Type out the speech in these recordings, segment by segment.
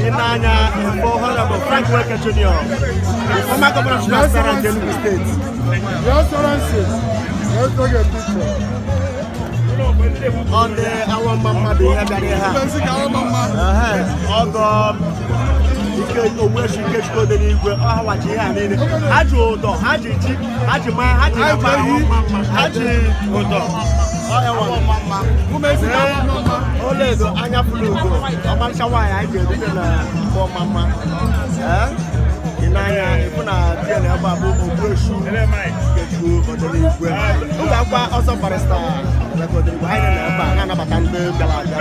Inanya for Honorable Frank Weke Jr. Former Governor of Enugu State. Your excellency, let's take a picture. On the our mama be here that Odenigwe Haji Oledo anya fulugo ọmarịcha nwaanyị anyị ga-edute na mbọ mama ịnanya ịfụ na bịa na ebe a bụ Ogbueshi Ikechukwu Odenigwe ụlọakwa ọzọ barịsta Odenigwe anyị na ebe a na-anabata ndị bịara abịa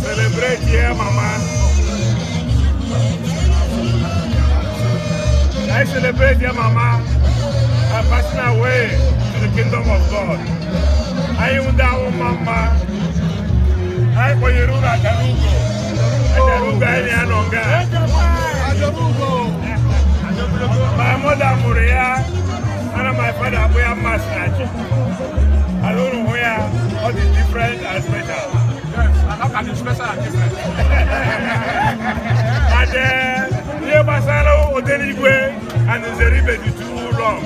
Celebrate here, Mama. I celebrate here, Mama. A personal way to the kingdom of God. I am down, Mama. I for you rule at my mother Muria and my father we are master. I don't know where all is different and special. How can you special and different? And then Odenigwe and Zeribe is too long.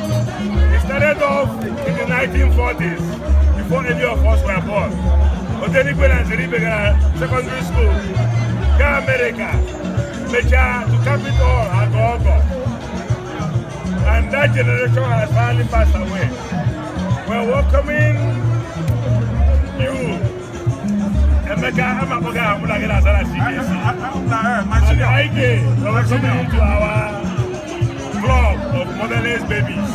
It started off in the 1940s, before any of us were born. Odenigwe and Zeribe secondary school, America, Mecha to capital and Ogo. And that generation has finally passed away. We're welcoming you. Emeka Amapoga Amulagela Zara CDC. And Ike, welcoming you to our club of motherless babies.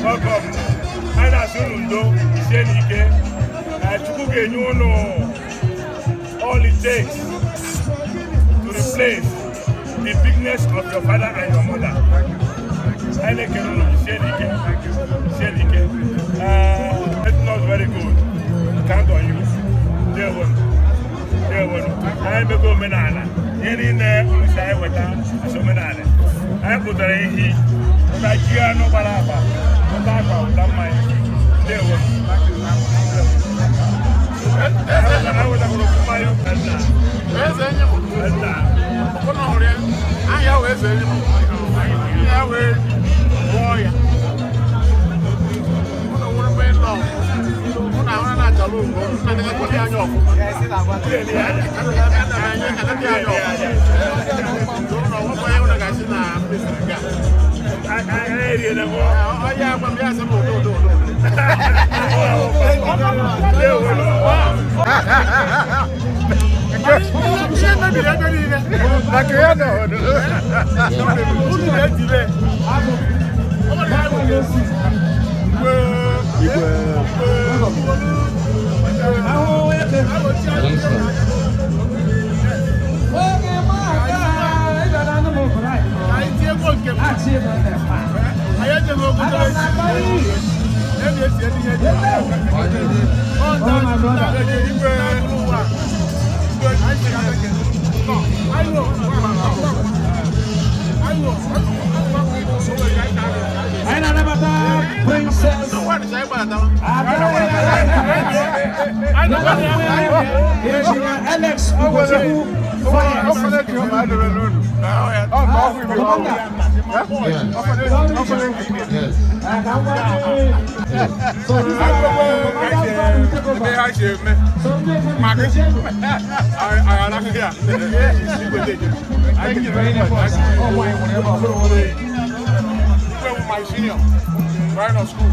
Welcome. Aina Sunundo, Isenike, Chukuge Nyuno. All it takes to replace the bigness of your father and your mother. It's not very good. Count on you. There one. I am a good man. Any name is I with us. So many. I put a he. But I hear no balaba. But I don't mind. There one. I was going to buy you. Princess. Alex, my senior, right on school.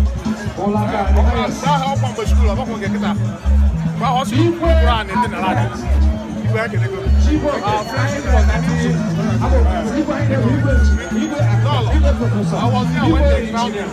I'm not help on the school. I'm not going to get that. But also, you run in the light. You back in the good. I was here when they found him.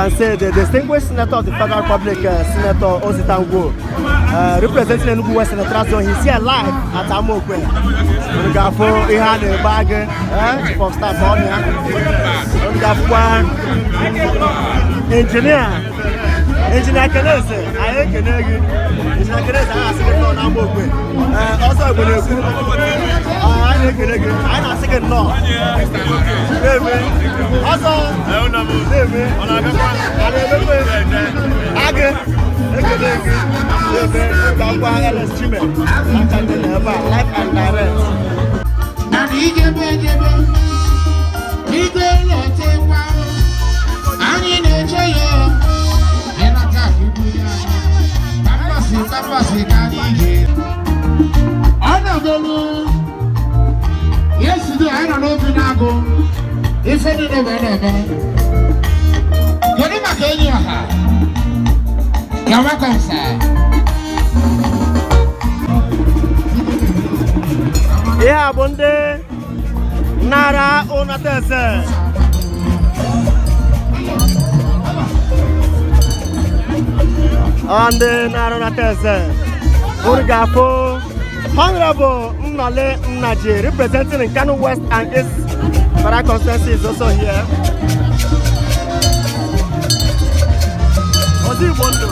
can say the distinguished senator of the Federal Republic, Senator Odenigwe, representing Enugu West Senatorial Zone. He's here live at Amokwe. We got for he had a bag for staff on here. We got Engineer Kenese, I Kenegi, Engineer Kenese, I second on Amokwe. Also, I'm going to I second no. Also, life and direct. Yesterday, I don't know if you now go. If I didn't know, you're never going to have. You're welcome, sir. Yeah, Bonde Nara Onatese. On the Nara Onatese. Urgafo. Honorable Nnale Nnaji, representing in Kano West and East Federal Constituency, is also here. Ozi Bondo.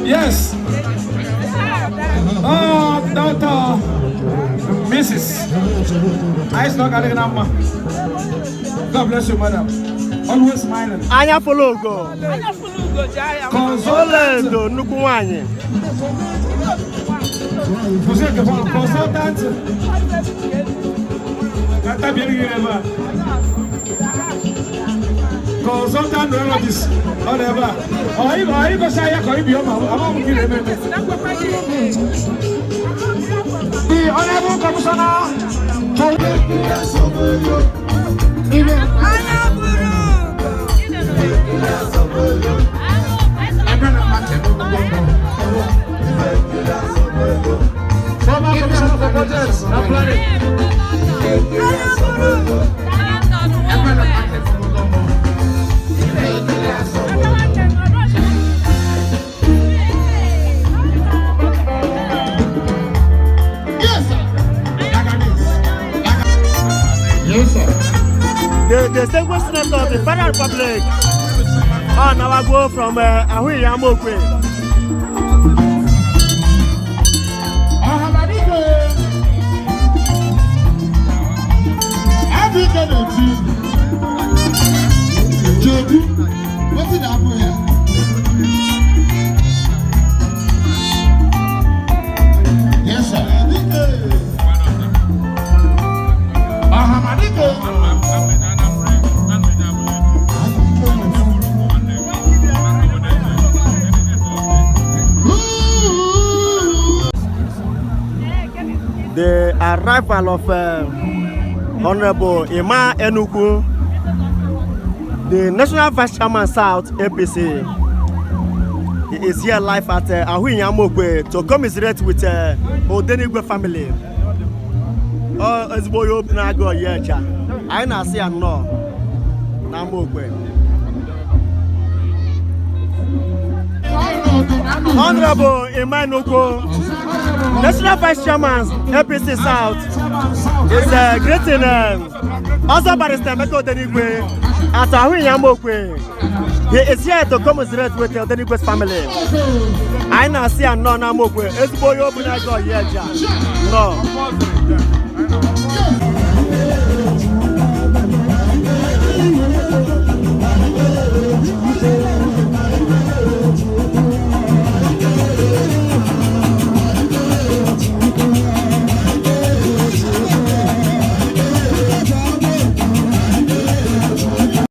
Yes. Oh, Doctor, Mrs. God bless you, madam. Always smiling. Anya follow go. consultant. Nukuwanye. Vous êtes consultant. Consultant neurologist. Whatever. Or you go say you can be your mom. I'm going to give the Honorable Commissioner. Former Commissioner for Budgets and Planning. The distinguished senator of the Federal Republic. Oh, now I go from Amokwe. What's it up here? Yes, sir. The arrival of Honorable Enugu, the National Vice Chairman South APC. He is here live at Amokwe to commiserate with Odenigwe family. Oh, Ezboyo Nago Yecha. I na see and no. Amokwe. Honorable Enugu, National Vice Chairman APC South, is greeting also Barrister Odenigwe at Amokwe. He is here to commiserate with Odenigwe's family. I na see and no Amokwe. Ezboyo Nago Yecha. No.